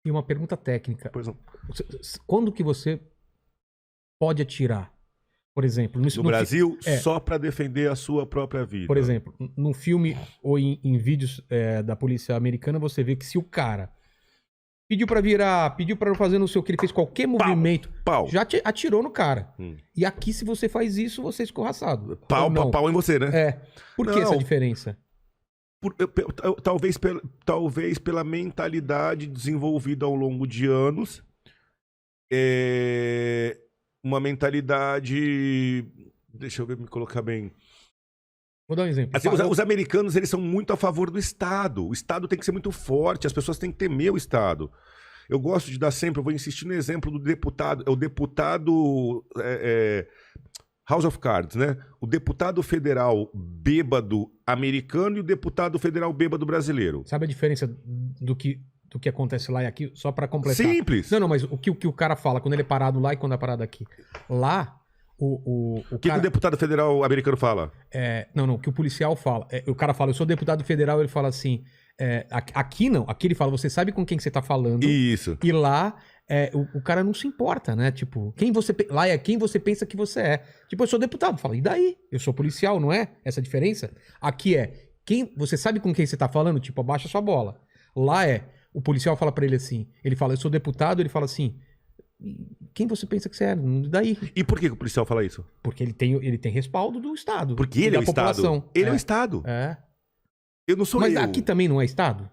E uma pergunta técnica. Pois não. Quando que você pode atirar? Por exemplo... No Brasil, só para defender a sua própria vida. Por exemplo, num filme ou em vídeos da polícia americana, você vê que se o cara pediu pra virar, pediu pra fazer não sei o que, ele fez qualquer movimento, já atirou no cara. E aqui, se você faz isso, você é escorraçado. Pau em você, né? É. Por que essa diferença? Talvez pela mentalidade desenvolvida ao longo de anos. Uma mentalidade... Deixa eu ver, me colocar bem. Vou dar um exemplo. Assim, os americanos, eles são muito a favor do Estado. O Estado tem que ser muito forte, as pessoas têm que temer o Estado. Eu gosto de dar sempre, eu vou insistir no exemplo do deputado, o deputado House of Cards, né? O deputado federal bêbado americano e o deputado federal bêbado brasileiro. Sabe a diferença do que acontece lá e aqui? Só pra completar. Simples. Não, mas o que o cara fala quando ele é parado lá e quando é parado aqui. Lá, o que o deputado federal americano fala? Não, o que o policial fala. O cara fala, eu sou deputado federal, ele fala assim... aqui não, aqui ele fala, você sabe com quem você tá falando. Isso. E lá, o cara não se importa, né? Tipo, lá é quem você pensa que você é. Tipo, eu sou deputado. Fala, e daí? Eu sou policial, não é? Essa diferença? Aqui você sabe com quem você tá falando? Tipo, abaixa sua bola. Lá o policial fala pra ele assim, ele fala, eu sou deputado, ele fala assim, quem você pensa que você é? Daí. E por que o policial fala isso? Porque ele tem respaldo do Estado. Porque ele é o Estado. Ele é o Estado. Eu não sou Mas aqui também não é Estado?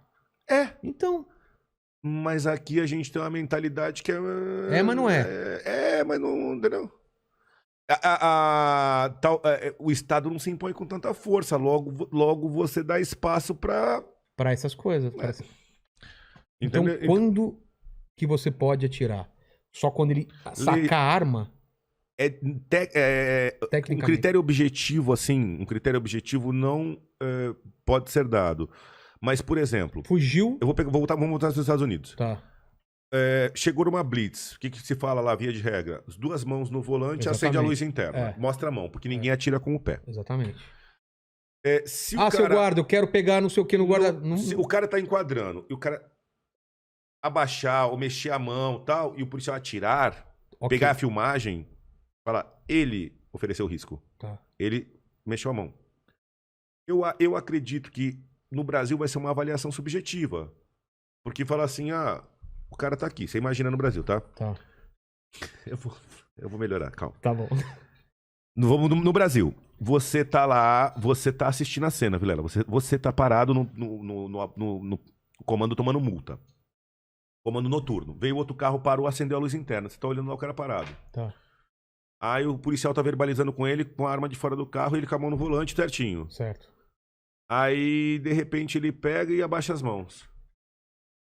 Então. Mas aqui a gente tem uma mentalidade que mas não é. Mas não, entendeu? O Estado não se impõe com tanta força. Logo você dá espaço para essas coisas. Então, quando que você pode atirar? Só quando ele sacar a arma? Um critério objetivo, assim, não pode ser dado. Mas, por exemplo... Fugiu? Vamos voltar nos Estados Unidos. Tá. Chegou numa blitz. O que se fala lá, via de regra? As duas mãos no volante, acende a luz interna. Mostra a mão, porque ninguém atira com o pé. Exatamente. Seu guarda, eu quero pegar não sei o que no guarda... Se o cara tá enquadrando e o cara abaixar ou mexer a mão e tal, e o policial atirar, pegar a filmagem, falar, ele ofereceu risco. Tá. Ele mexeu a mão. Eu acredito que no Brasil vai ser uma avaliação subjetiva. Porque fala assim, o cara tá aqui. Você imagina no Brasil, tá? Tá. Eu vou melhorar, calma. Tá bom. Vamos no Brasil. Você tá lá, você tá assistindo a cena, Vilela. Você tá parado no comando tomando multa. Comando noturno. Veio outro carro, parou, acendeu a luz interna. Você tá olhando lá o cara parado. Tá. Aí o policial tá verbalizando com ele, com a arma de fora do carro, ele com a mão no volante, certinho. Certo. Aí, de repente, ele pega e abaixa as mãos.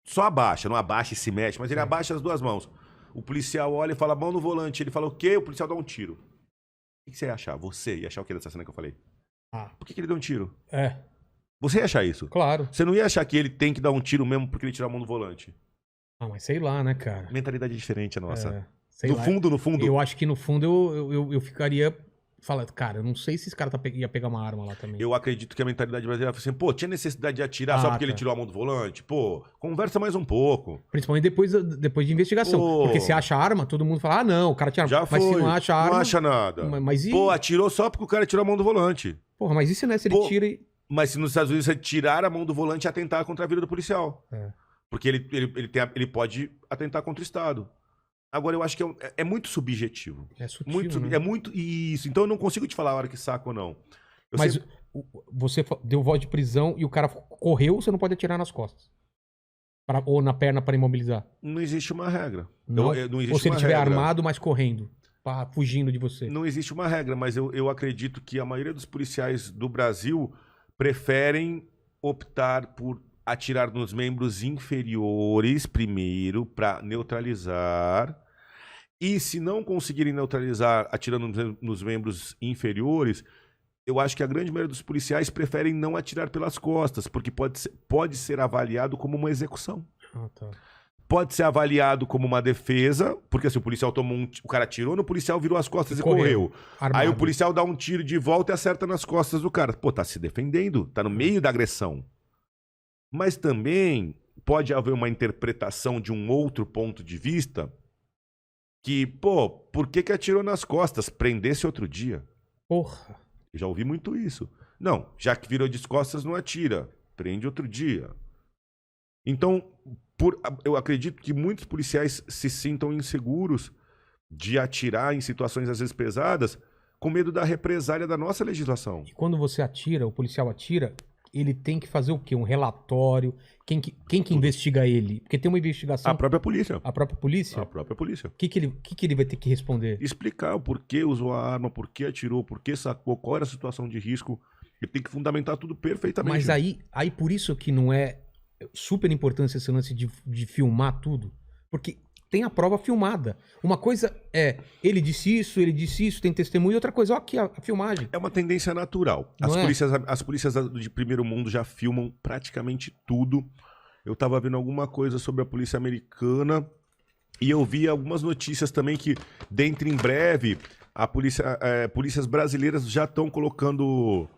Só abaixa, não abaixa e se mexe, mas ele abaixa as duas mãos. O policial olha e fala, mão no volante. Ele fala, o quê? O policial dá um tiro. O que você ia achar? Você ia achar o que dessa cena que eu falei? Por que ele deu um tiro? Você ia achar isso? Claro. Você não ia achar que ele tem que dar um tiro mesmo porque ele tirou a mão do volante? Mas sei lá, né, cara? Mentalidade diferente a nossa. No fundo. Eu acho que no fundo eu ficaria... Falando, cara, eu não sei se esse cara ia pegar uma arma lá também. Eu acredito que a mentalidade brasileira foi assim, pô, tinha necessidade de atirar só porque ele tirou a mão do volante? Pô, conversa mais um pouco. Principalmente depois de investigação. Porque se acha arma, todo mundo fala, não, o cara tinha arma. Já mas foi. Se não acha arma... Não acha nada. Mas e... Pô, atirou só porque o cara tirou a mão do volante. Porra, mas isso, né? Se ele tira e... Mas se nos Estados Unidos você tirar a mão do volante e atentar contra a vida do policial. Porque ele pode atentar contra o Estado. Agora, eu acho que é muito subjetivo. É sutil, muito né? É muito isso. Então, eu não consigo te falar a hora que saco ou não. Você deu voz de prisão e o cara correu, você não pode atirar nas costas. Ou na perna para imobilizar. Não existe uma regra. Não existe ou se ele estiver armado, mas correndo. Fugindo de você. Não existe uma regra, mas eu acredito que a maioria dos policiais do Brasil preferem optar por atirar nos membros inferiores primeiro para neutralizar. E se não conseguirem neutralizar atirando nos membros inferiores, eu acho que a grande maioria dos policiais preferem não atirar pelas costas, porque pode ser avaliado como uma execução. Tá. Pode ser avaliado como uma defesa, porque se o policial tomou o cara atirou no policial, virou as costas e correu. Aí o policial dá um tiro de volta e acerta nas costas do cara. Pô, tá se defendendo, tá no meio da agressão. Mas também pode haver uma interpretação de um outro ponto de vista que, pô, por que atirou nas costas? Prendesse outro dia. Porra. Já ouvi muito isso. Não, já que virou de costas, não atira. Prende outro dia. Então, eu acredito que muitos policiais se sintam inseguros de atirar em situações às vezes pesadas com medo da represália da nossa legislação. E quando você atira, o policial atira, ele tem que fazer o quê? Um relatório? Quem que investiga ele? Porque tem uma investigação... A própria polícia. A própria polícia? A própria polícia. O que ele vai ter que responder? Explicar o porquê usou a arma, por que atirou, por que sacou, qual era a situação de risco. Ele tem que fundamentar tudo perfeitamente. Mas aí por isso que não é super importância esse lance de filmar tudo. Porque tem a prova filmada. Uma coisa é, ele disse isso, tem testemunho. E outra coisa, ó aqui a filmagem. É uma tendência natural. As polícias de primeiro mundo já filmam praticamente tudo. Eu tava vendo alguma coisa sobre a polícia americana e eu vi algumas notícias também que, dentro em breve, polícias brasileiras já estão colocando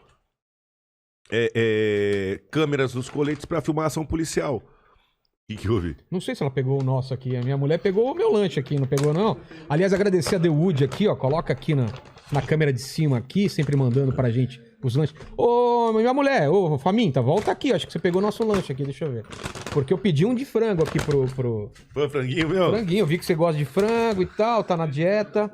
câmeras nos coletes para filmar a ação policial. O que houve? Não sei se ela pegou o nosso aqui. A minha mulher pegou o meu lanche aqui, não pegou não? Aliás, agradecer a The Wood aqui, ó. Coloca aqui na câmera de cima aqui, sempre mandando pra gente os lanches. Ô, minha mulher, ô, Faminta, volta aqui. Acho que você pegou o nosso lanche aqui, deixa eu ver. Porque eu pedi um de frango aqui pro... Foi franguinho, meu? Franguinho, eu vi que você gosta de frango e tal, tá na dieta.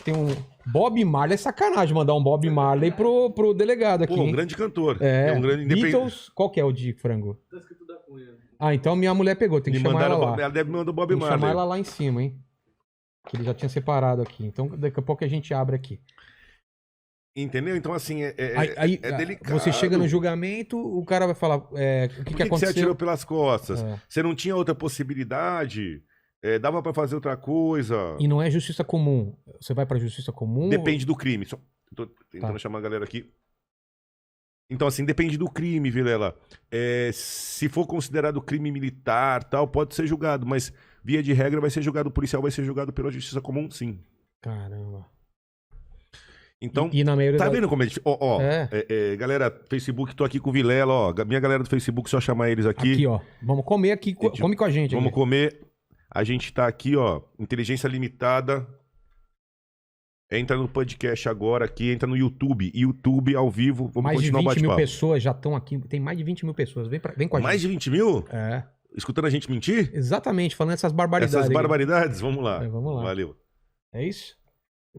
Tem um... Bob Marley é sacanagem mandar um Bob Marley pro delegado aqui. Pô, um grande cantor. É um grande Beatles, qual que é o de frango? Tá escrito da Cunha. Ah, então minha mulher pegou, tem que chamar ela lá. Ela deve me mandar o Bob Tem que Marley. chamar ela lá em cima, hein? Que ele já tinha separado aqui. Então daqui a pouco a gente abre aqui. Entendeu? Então assim, Aí, delicado. Você chega no julgamento, o cara vai falar o que Por que aconteceu. você atirou pelas costas? É. Você não tinha outra possibilidade? Dava pra fazer outra coisa? E não é justiça comum. Você vai pra justiça comum? Depende do crime. Tô tentando chamar a galera aqui. Então, assim, depende do crime, Vilela. Se for considerado crime militar, tal, pode ser julgado, mas via de regra vai ser julgado, o policial vai ser julgado pela justiça comum, sim. Caramba. Então, e na maioria tá vendo como é difícil? Galera, Facebook, tô aqui com o Vilela, ó. Minha galera do Facebook, só chamar eles aqui. Aqui, ó. Vamos comer aqui. Come com a gente. Vamos aqui. comer. A gente tá aqui, ó. Inteligência limitada. Entra no podcast agora aqui, entra no YouTube. YouTube ao vivo. Vamos mais de continuar 20 mil bate-papo. pessoas já estão aqui. Tem mais de 20 mil pessoas. Vem com a gente. Mais de 20 mil? É. Escutando a gente mentir? Exatamente, falando essas barbaridades. Essas aí. barbaridades? Vamos lá. Vamos lá. Valeu. É isso?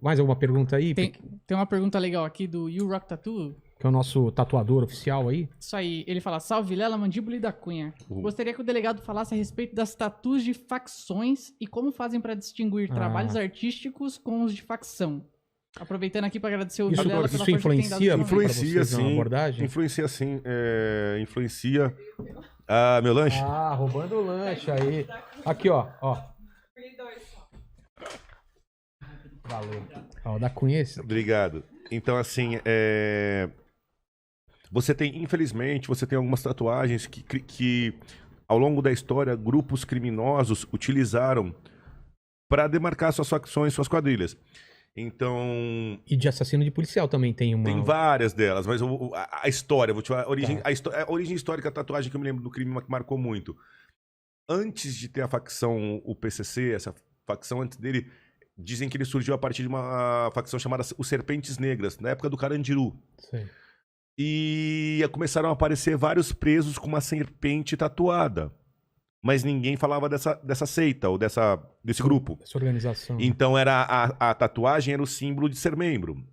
Mais alguma pergunta aí? Tem uma pergunta legal aqui do You Rock Tattoo. Que é o nosso tatuador oficial aí. Isso aí, ele fala, salve Vilela, Mandíbula e da Cunha. Gostaria que o delegado falasse a respeito das tatuas de facções e como fazem para distinguir trabalhos artísticos com os de facção. Aproveitando aqui para agradecer o Vilela pela Isso força que tem dado influencia? pra nós. Influencia vocês na sim. abordagem? Influencia sim. Influencia. Ah, meu lanche? Ah, roubando o lanche aí. Aqui, ó. Valeu. Ó, da Cunha esse. Obrigado. Então, assim, infelizmente, você tem algumas tatuagens que ao longo da história, grupos criminosos utilizaram para demarcar suas facções, suas quadrilhas. Então... E de assassino de policial também tem uma... Tem várias delas, mas a história, vou te falar, a origem histórica da tatuagem que eu me lembro do crime que marcou muito. Antes de ter a facção, o PCC, essa facção antes dele, dizem que ele surgiu a partir de uma facção chamada os Serpentes Negras, na época do Carandiru. Sim. E começaram a aparecer vários presos com uma serpente tatuada. Mas ninguém falava dessa seita ou desse grupo. Essa organização. Então a tatuagem era o símbolo de ser membro.